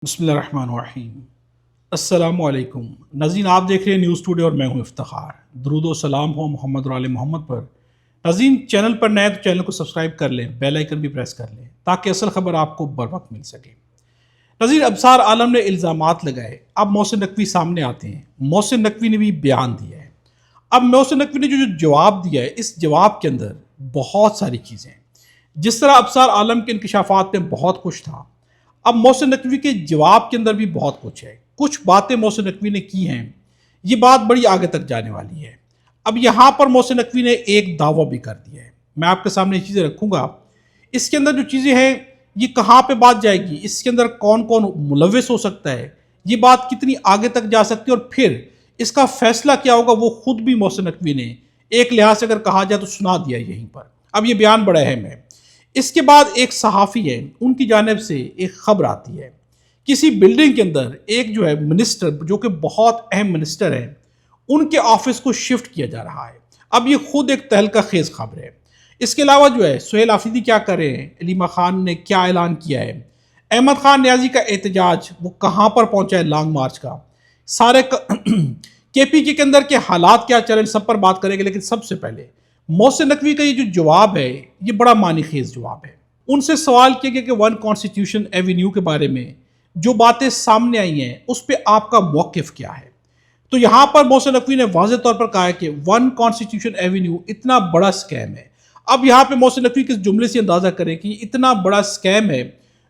بسم اللہ الرحمن الرحیم۔ السلام علیکم ناظرین، آپ دیکھ رہے ہیں نیوز ٹوڈے اور میں ہوں افتخار۔ درود و سلام ہو محمد اور آل محمد پر۔ ناظرین، چینل پر نئے تو چینل کو سبسکرائب کر لیں، بیل آئیکن بھی پریس کر لیں تاکہ اصل خبر آپ کو بر وقت مل سکے۔ ناظرین، ابصار عالم نے الزامات لگائے، اب محسن نقوی سامنے آتے ہیں۔ محسن نقوی نے بھی بیان دیا ہے۔ اب محسن نقوی نے جو جواب دیا ہے، اس جواب کے اندر بہت ساری چیزیں ہیں۔ جس طرح ابصار عالم کے انکشافات میں بہت کچھ تھا، اب محسن نقوی کے جواب کے اندر بھی بہت کچھ ہے۔ کچھ باتیں محسن نقوی نے کی ہیں، یہ بات بڑی آگے تک جانے والی ہے۔ اب یہاں پر محسن نقوی نے ایک دعویٰ بھی کر دیا ہے، میں آپ کے سامنے یہ چیزیں رکھوں گا۔ اس کے اندر جو چیزیں ہیں، یہ کہاں پہ بات جائے گی، اس کے اندر کون کون ملوث ہو سکتا ہے، یہ بات کتنی آگے تک جا سکتی ہے، اور پھر اس کا فیصلہ کیا ہوگا، وہ خود بھی محسن نقوی نے ایک لحاظ سے اگر کہا جائے تو سنا دیا یہیں پر۔ اب یہ بیان بڑا اہم ہے۔ اس کے بعد ایک صحافی ہے، ان کی جانب سے ایک خبر آتی ہے، کسی بلڈنگ کے اندر ایک جو ہے منسٹر، جو کہ بہت اہم منسٹر ہیں، ان کے آفس کو شفٹ کیا جا رہا ہے۔ اب یہ خود ایک تہلکہ خیز خبر ہے۔ اس کے علاوہ جو ہے سہیل آفریدی کیا کر رہے ہیں، علیمہ خان نے کیا اعلان کیا ہے، احمد خان نیازی کا احتجاج وہ کہاں پر پہنچا ہے، لانگ مارچ کا سارے کے پی کے اندر کے حالات کیا چل رہے ہیں، سب پر بات کریں گے۔ لیکن سب سے پہلے محسن نقوی کا یہ جو جواب ہے، یہ بڑا معنی خیز جواب ہے۔ ان سے سوال کیا گیا کہ ون کانسٹیٹیوشن ایونیو کے بارے میں جو باتیں سامنے آئی ہیں، اس پہ آپ کا موقف کیا ہے؟ تو یہاں پر محسن نقوی نے واضح طور پر کہا ہے کہ ون کانسٹیٹیوشن ایونیو اتنا بڑا سکیم ہے۔ اب یہاں پہ محسن نقوی کس جملے سے اندازہ کریں کہ یہ اتنا بڑا سکیم ہے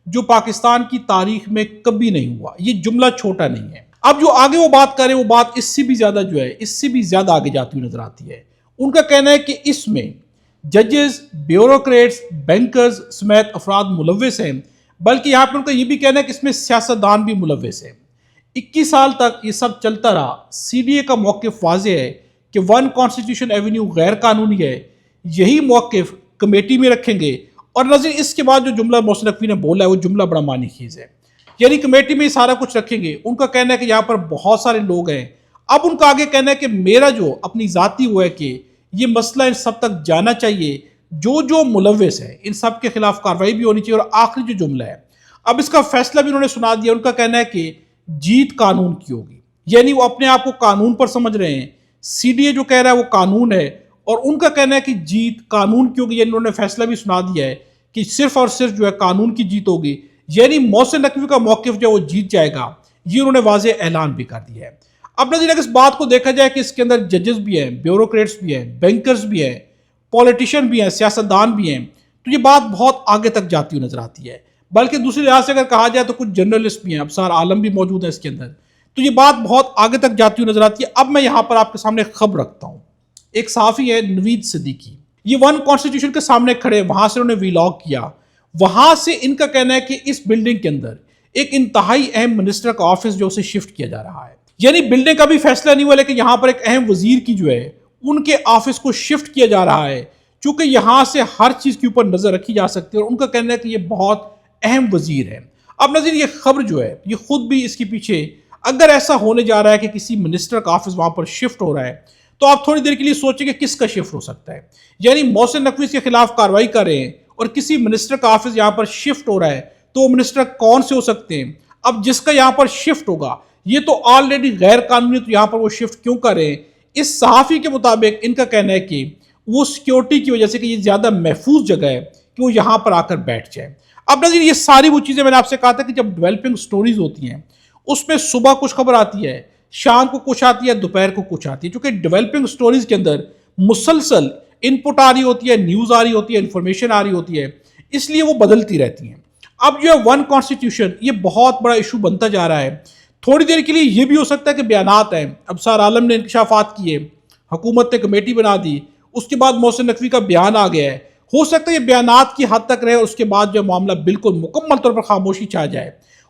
جو پاکستان کی تاریخ میں کبھی نہیں ہوا، یہ جملہ چھوٹا نہیں ہے۔ اب جو آگے وہ بات کریں، وہ بات اس سے بھی زیادہ جو ہے، اس سے بھی زیادہ آگے جاتی ہوئی نظر آتی ہے۔ ان کا کہنا ہے کہ اس میں ججز، بیوروکریٹس، بینکرز سمیت افراد ملوث ہیں، بلکہ یہاں پر ان کا یہ بھی کہنا ہے کہ اس میں سیاستدان بھی ملوث ہیں۔ 21 سال تک یہ سب چلتا رہا۔ سی ڈی اے کا موقف واضح ہے کہ ون کانسٹیٹیوشن ایونیو غیر قانونی ہے، یہی موقف کمیٹی میں رکھیں گے۔ اور نظر اس کے بعد جو جملہ محسن نقوی نے بولا ہے، وہ جملہ بڑا معنی خیز ہے، یعنی کمیٹی میں سارا کچھ رکھیں گے۔ ان کا کہنا ہے کہ یہاں پر بہت سارے لوگ ہیں۔ اب ان کا آگے کہنا ہے کہ میرا جو اپنی ذاتی وہ ہے کہ یہ مسئلہ ان سب تک جانا چاہیے، جو ملوث ہے ان سب کے خلاف کارروائی بھی ہونی چاہیے۔ اور آخری جو جملہ ہے، اب اس کا فیصلہ بھی انہوں نے سنا دیا۔ ان کا کہنا ہے کہ جیت قانون کی ہوگی، یعنی وہ اپنے آپ کو قانون پر سمجھ رہے ہیں۔ سی ڈی اے جو کہہ رہا ہے وہ قانون ہے، اور ان کا کہنا ہے کہ جیت قانون کی ہوگی، یعنی انہوں نے فیصلہ بھی سنا دیا ہے کہ صرف اور صرف جو ہے قانون کی جیت ہوگی، یعنی محسن نقوی کا موقف جو ہے وہ جیت جائے گا، یہ انہوں نے واضح اعلان بھی کر دیا ہے۔ اب نظر اس بات کو دیکھا جائے کہ اس کے اندر ججز بھی ہیں، بیوروکریٹس بھی ہیں، بینکرز بھی ہیں، پولیٹیشین بھی ہیں، سیاستدان بھی ہیں، تو یہ بات بہت آگے تک جاتی ہوئی نظر آتی ہے۔ بلکہ دوسری لحاظ سے اگر کہا جائے تو کچھ جرنلسٹ بھی ہیں، ابصار عالم بھی موجود ہیں اس کے اندر، تو یہ بات بہت آگے تک جاتی ہوئی نظر آتی ہے۔ اب میں یہاں پر آپ کے سامنے خبر رکھتا ہوں۔ ایک صحافی ہے نوید صدیقی، یہ ون کانسٹیٹیوشن کے سامنے کھڑے، وہاں سے انہوں نے ویلاگ کیا۔ وہاں سے ان کا کہنا ہے کہ اس بلڈنگ کے اندر ایک انتہائی اہم منسٹر کا آفس جو اسے شفٹ کیا جا رہا ہے، یعنی بلڈنگ کا بھی فیصلہ نہیں ہوا، لیکن یہاں پر ایک اہم وزیر کی جو ہے ان کے آفس کو شفٹ کیا جا رہا ہے، چونکہ یہاں سے ہر چیز کے اوپر نظر رکھی جا سکتی ہے۔ اور ان کا کہنا ہے کہ یہ بہت اہم وزیر ہے۔ اب نظر یہ خبر جو ہے، یہ خود بھی اس کے پیچھے اگر ایسا ہونے جا رہا ہے کہ کسی منسٹر کا آفس وہاں پر شفٹ ہو رہا ہے، تو آپ تھوڑی دیر کے لیے سوچیں کہ کس کا شفٹ ہو سکتا ہے۔ یعنی محسن نقوی کے خلاف کارروائی کر رہے ہیں اور کسی منسٹر کا آفس یہاں پر شفٹ ہو رہا ہے، تو وہ منسٹر کون سے ہو سکتے ہیں؟ اب جس کا یہاں پر شفٹ ہوگا، یہ تو آلریڈی غیر قانونی، تو یہاں پر وہ شفٹ کیوں کر رہے ہیں؟ اس صحافی کے مطابق ان کا کہنا ہے کہ وہ سیکیورٹی کی وجہ سے، کہ یہ زیادہ محفوظ جگہ ہے کہ وہ یہاں پر آ کر بیٹھ جائے۔ اب نظر یہ ساری وہ چیزیں میں نے آپ سے کہا تھا کہ جب ڈیولپنگ سٹوریز ہوتی ہیں، اس میں صبح کچھ خبر آتی ہے، شام کو کچھ آتی ہے، دوپہر کو کچھ آتی ہے، چونکہ ڈیولپنگ سٹوریز کے اندر مسلسل ان پٹ آ رہی ہوتی ہے، نیوز آ رہی ہوتی ہے، انفارمیشن آ رہی ہوتی ہے، اس لیے وہ بدلتی رہتی ہیں۔ اب جو ہے ون کانسٹیٹیوشن، یہ بہت بڑا ایشو بنتا جا رہا ہے۔ تھوڑی دیر کے لیے یہ بھی ہو سکتا ہے کہ بیانات ہیں، ابصار عالم نے انکشافات کیے، حکومت نے کمیٹی بنا دی، اس کے بعد محسن نقوی کا بیان آ گیا ہے، ہو سکتا ہے یہ بیانات کی حد تک رہے، اور اس کے بعد جو معاملہ بالکل مکمل طور پر خاموشی چھا جائے۔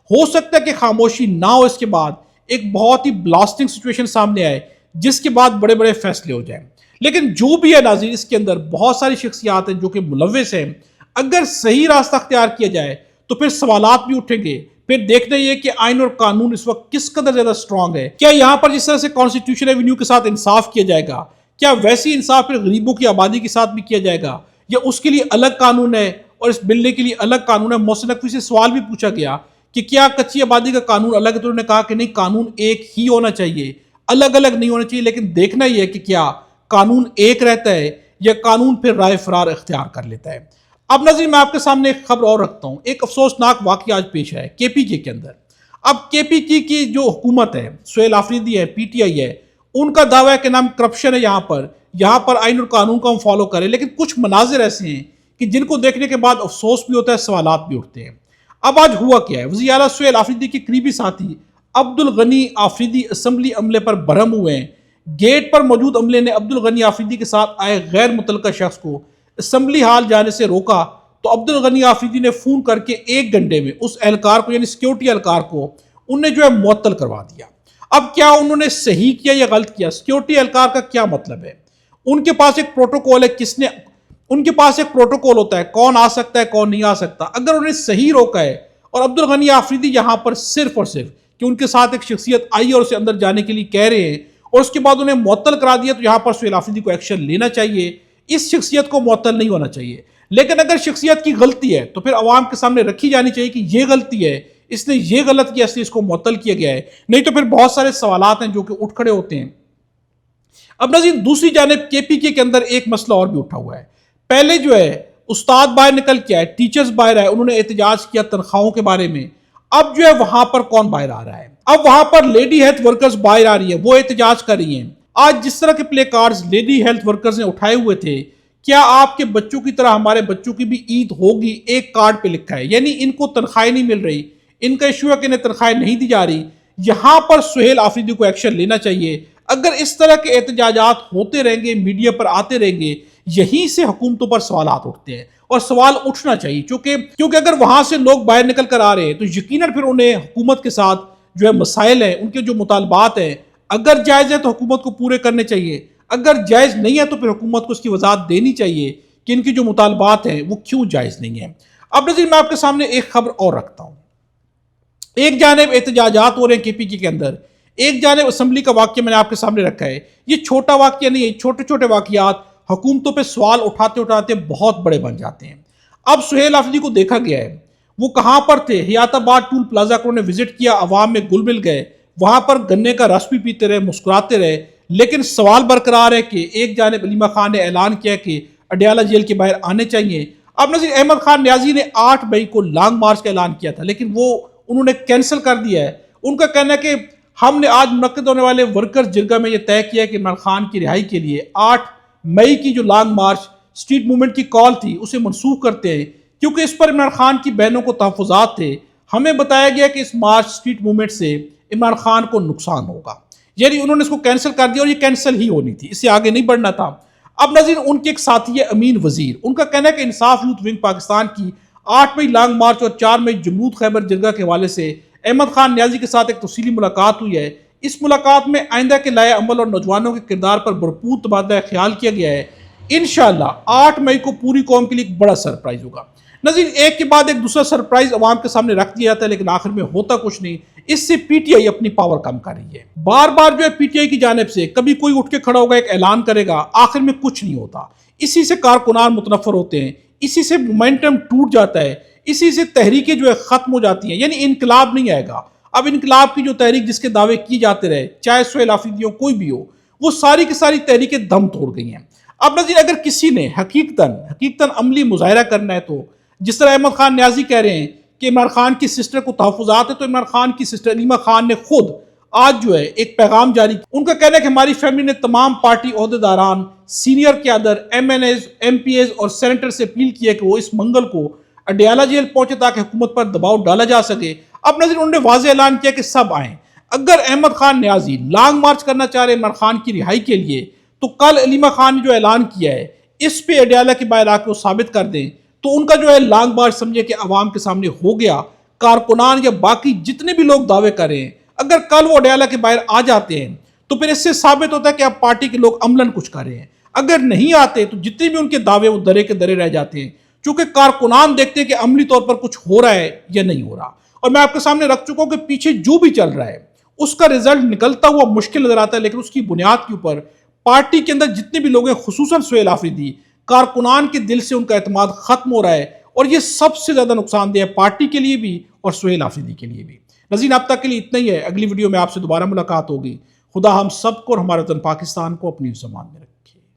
ہو سکتا ہے کہ خاموشی نہ ہو، اس کے بعد ایک بہت ہی بلاسٹنگ سچویشن سامنے آئے، جس کے بعد بڑے بڑے فیصلے ہو جائیں۔ لیکن جو بھی ہے ناظرین، اس کے اندر بہت ساری شخصیات ہیں جو کہ ملوث ہیں۔ اگر صحیح راستہ اختیار کیا جائے تو پھر سوالات بھی اٹھیں گے۔ پھر دیکھنا یہ کہ آئین اور قانون اس وقت کس قدر زیادہ سٹرونگ ہے۔ کیا یہاں پر جس طرح سے کانسٹیٹیوشن ایونیو کے ساتھ انصاف کیا جائے گا، کیا ویسی انصاف پھر غریبوں کی آبادی کے ساتھ بھی کیا جائے گا، یا اس کے لیے الگ قانون ہے اور اس بلڈنگ کے لیے الگ قانون ہے؟ محسن نقوی سے سوال بھی پوچھا گیا کہ کیا کچی آبادی کا قانون الگ ہے، تو انہوں نے کہا کہ نہیں، قانون ایک ہی ہونا چاہیے، الگ الگ نہیں ہونا چاہیے، لیکن دیکھنا یہ ہے کہ کیا قانون ایک رہتا ہے یا قانون پھر رائے فرار اختیار کر لیتا ہے۔ اب ناظرین، میں آپ کے سامنے ایک خبر اور رکھتا ہوں، ایک افسوسناک واقعہ آج پیش ہے کے پی کے اندر۔ اب کے پی کی جو حکومت ہے، سہیل آفریدی ہے، پی ٹی آئی ہے، ان کا دعویٰ ہے کہ نام کرپشن ہے یہاں پر آئین اور قانون کو ہم فالو کریں، لیکن کچھ مناظر ایسے ہیں کہ جن کو دیکھنے کے بعد افسوس بھی ہوتا ہے، سوالات بھی اٹھتے ہیں۔ اب آج ہوا کیا ہے؟ وزیر اعلیٰ سہیل آفریدی کے قریبی ساتھی عبدالغنی آفریدی اسمبلی عملے پر برہم ہوئے ہیں۔ گیٹ پر موجود عملے نے عبدالغنی آفریدی کے ساتھ آئے غیر متعلقہ شخص کو اسمبلی ہال جانے سے روکا، تو عبدالغنی آفریدی نے فون کر کے 1 گھنٹے میں اس اہلکار کو، یعنی سیکیورٹی اہلکار کو، انہیں جو ہے معطل کروا دیا۔ اب کیا انہوں نے صحیح کیا یا غلط کیا؟ سیکیورٹی اہلکار کا کیا مطلب ہے؟ ان کے پاس ایک پروٹوکول ہے، ان کے پاس ایک پروٹوکول ہوتا ہے، کون آ سکتا ہے کون نہیں آ سکتا۔ اگر انہیں صحیح روکا ہے اور عبدالغنی آفریدی یہاں پر صرف اور صرف کہ ان کے ساتھ ایک شخصیت آئی اور اسے اندر جانے کے لیے کہہ رہے ہیں، اور اس کے بعد انہیں معطل کرا دیا، تو یہاں پر سہیل آفریدی کو ایکشن لینا چاہیے، اس شخصیت کو معطل نہیں ہونا چاہیے۔ لیکن اگر شخصیت کی غلطی ہے تو پھر عوام کے سامنے رکھی جانی چاہیے کہ یہ غلطی ہے، اس نے یہ غلط کیا، اس لیے اس کو معطل کیا گیا ہے، نہیں تو پھر بہت سارے سوالات ہیں جو کہ اٹھ کھڑے ہوتے ہیں۔ اب ناظرین، دوسری جانب کے پی کے اندر ایک مسئلہ اور بھی اٹھا ہوا ہے۔ پہلے جو ہے استاد باہر نکل کے آئے، ٹیچرز باہر آئے، انہوں نے احتجاج کیا تنخواہوں کے بارے میں۔ اب جو ہے وہاں پر کون باہر آ رہا ہے؟ اب وہاں پر لیڈی ہیلتھ ورکرز باہر آ رہی ہیں، وہ احتجاج کر رہی ہیں۔ آج جس طرح کے پلے کارڈز لیڈی ہیلتھ ورکرز نے اٹھائے ہوئے تھے، کیا آپ کے بچوں کی طرح ہمارے بچوں کی بھی عید ہوگی، ایک کارڈ پہ لکھا ہے، یعنی ان کو تنخواہیں نہیں مل رہی، ان کا ایشو ہے کہ انہیں تنخواہیں نہیں دی جا رہی۔ یہاں پر سہیل آفریدی کو ایکشن لینا چاہیے۔ اگر اس طرح کے احتجاجات ہوتے رہیں گے، میڈیا پر آتے رہیں گے، یہیں سے حکومتوں پر سوالات اٹھتے ہیں، اور سوال اٹھنا چاہیے، کیونکہ اگر وہاں سے لوگ باہر نکل کر آ رہے ہیں تو یقیناً پھر انہیں حکومت کے ساتھ جو ہے مسائل ہیں، ان کے جو مطالبات ہیں، اگر جائز ہے تو حکومت کو پورے کرنے چاہیے، اگر جائز نہیں ہے تو پھر حکومت کو اس کی وضاحت دینی چاہیے کہ ان کی جو مطالبات ہیں وہ کیوں جائز نہیں ہیں۔ اب نظیر، میں آپ کے سامنے ایک خبر اور رکھتا ہوں۔ ایک جانب احتجاجات ہو رہے ہیں کے پی کے اندر، ایک جانب اسمبلی کا واقعہ میں نے آپ کے سامنے رکھا ہے۔ یہ چھوٹا واقعہ نہیں ہے، چھوٹے چھوٹے واقعات حکومتوں پہ سوال اٹھاتے اٹھاتے بہت بڑے بن جاتے ہیں۔ اب سہیل آفریدی کو دیکھا گیا ہے، وہ کہاں پر تھے؟ حیات آباد ٹول پلازا کو انہوں نے وزٹ کیا، عوام میں گل مل گئے، وہاں پر گنے کا رس بھی پیتے رہے، مسکراتے رہے، لیکن سوال برقرار ہے کہ ایک جانب علیمہ خان نے اعلان کیا کہ اڈیالہ جیل کے باہر آنے چاہیے۔ اب نذیر احمد خان نیازی نے 8 مئی کو لانگ مارچ کا اعلان کیا تھا، لیکن وہ انہوں نے کینسل کر دیا ہے۔ ان کا کہنا ہے کہ ہم نے آج منعقد ہونے والے ورکرز جرگہ میں یہ طے کیا ہے کہ عمران خان کی رہائی کے لیے 8 مئی کی جو لانگ مارچ اسٹریٹ موومنٹ کی کال تھی اسے منسوخ کرتے ہیں، کیونکہ اس پر عمران خان کی بہنوں کو تحفظات تھے۔ ہمیں بتایا گیا کہ اس مارچ اسٹریٹ موومنٹ سے عمران خان کو نقصان ہوگا، یعنی انہوں نے اس کو کینسل کر دیا، اور یہ کینسل ہی ہونی تھی، اس سے آگے نہیں بڑھنا تھا۔ اب ناظرین، ان کے ایک ساتھی ہے امین وزیر، ان کا کہنا ہے کہ انصاف یوتھ ونگ پاکستان کی 8 مئی لانگ مارچ اور 4 مئی جمود خیبر جرگہ کے حوالے سے احمد خان نیازی کے ساتھ ایک تفصیلی ملاقات ہوئی ہے۔ اس ملاقات میں آئندہ کے لائحہ عمل اور نوجوانوں کے کردار پر بھرپور تبادلہ خیال کیا گیا ہے۔ انشاءاللہ 8 مئی کو پوری قوم کے لیے ایک بڑا سرپرائز ہوگا۔ ناظرین، ایک کے بعد ایک دوسرا سرپرائز عوام کے سامنے رکھ دیا جاتا ہے، لیکن آخر میں ہوتا کچھ نہیں۔ اس سے پی ٹی آئی اپنی پاور کم کر رہی ہے۔ بار بار جو ہے پی ٹی آئی کی جانب سے کبھی کوئی اٹھ کے کھڑا ہوگا، ایک اعلان کرے گا، آخر میں کچھ نہیں ہوتا۔ اسی سے کارکنان متنفر ہوتے ہیں، اسی سے مومنٹم ٹوٹ جاتا ہے، اسی سے تحریکیں جو ہے ختم ہو جاتی ہیں، یعنی انقلاب نہیں آئے گا۔ اب انقلاب کی جو تحریک جس کے دعوے کیے جاتے رہے، چاہے سہیل آفریدی ہو کوئی بھی ہو، وہ ساری کی ساری تحریکیں دم توڑ گئی ہیں۔ اب نظیر، اگر کسی نے حقیقتاً عملی مظاہرہ کرنا ہے، تو جس طرح احمد خان نیازی کہہ رہے ہیں کہ عمران خان کی سسٹر کو تحفظات ہے، تو عمران خان کی سسٹر علیمہ خان نے خود آج جو ہے ایک پیغام جاری کیا۔ ان کا کہنا ہے کہ ہماری فیملی نے تمام پارٹی عہدیداران، سینئر قیادت، M N As, M P As اور سینیٹر سے اپیل کی ہے کہ وہ اس منگل کو اڈیالہ جیل پہنچے تاکہ حکومت پر دباؤ ڈالا جا سکے۔ اب نظیر، انہوں نے واضح اعلان کیا کہ سب آئیں۔ اگر احمد خان نیازی لانگ مارچ کرنا چاہ رہے عمران خان کی رہائی کے لیے، تو کل علیمہ خان نے جو اعلان کیا ہے اس پہ اڈیالہ کے باہر آ کے وہ ثابت کر دیں، تو ان کا جو ہے لانگ مارچ سمجھے کہ عوام کے سامنے ہو گیا۔ کارکنان یا باقی جتنے بھی لوگ دعوے کر رہے ہیں، اگر کل وہ اڈیالہ کے باہر آ جاتے ہیں تو پھر اس سے ثابت ہوتا ہے کہ اب پارٹی کے لوگ عملاً کچھ کر رہے ہیں۔ اگر نہیں آتے تو جتنے بھی ان کے دعوے وہ درے کے درے رہ جاتے ہیں، چونکہ کارکنان دیکھتے ہیں کہ عملی طور پر کچھ ہو رہا ہے یا نہیں ہو رہا۔ اور میں آپ کے سامنے رکھ چکا ہوں کہ پیچھے جو بھی چل رہا ہے اس کا رزلٹ نکلتا ہوا مشکل نظر آتا ہے، لیکن اس کی بنیاد کے اوپر پارٹی کے اندر جتنے بھی لوگ ہیں، خصوصاً سہیل آفریدی، کارکنان کے دل سے ان کا اعتماد ختم ہو رہا ہے، اور یہ سب سے زیادہ نقصان دہ ہے پارٹی کے لیے بھی اور سہیل آفریدی کے لیے بھی۔ ناظرین اب تک کے لیے اتنا ہی ہے، اگلی ویڈیو میں آپ سے دوبارہ ملاقات ہوگی۔ خدا ہم سب کو اور ہمارے وطن پاکستان کو اپنی ضمان میں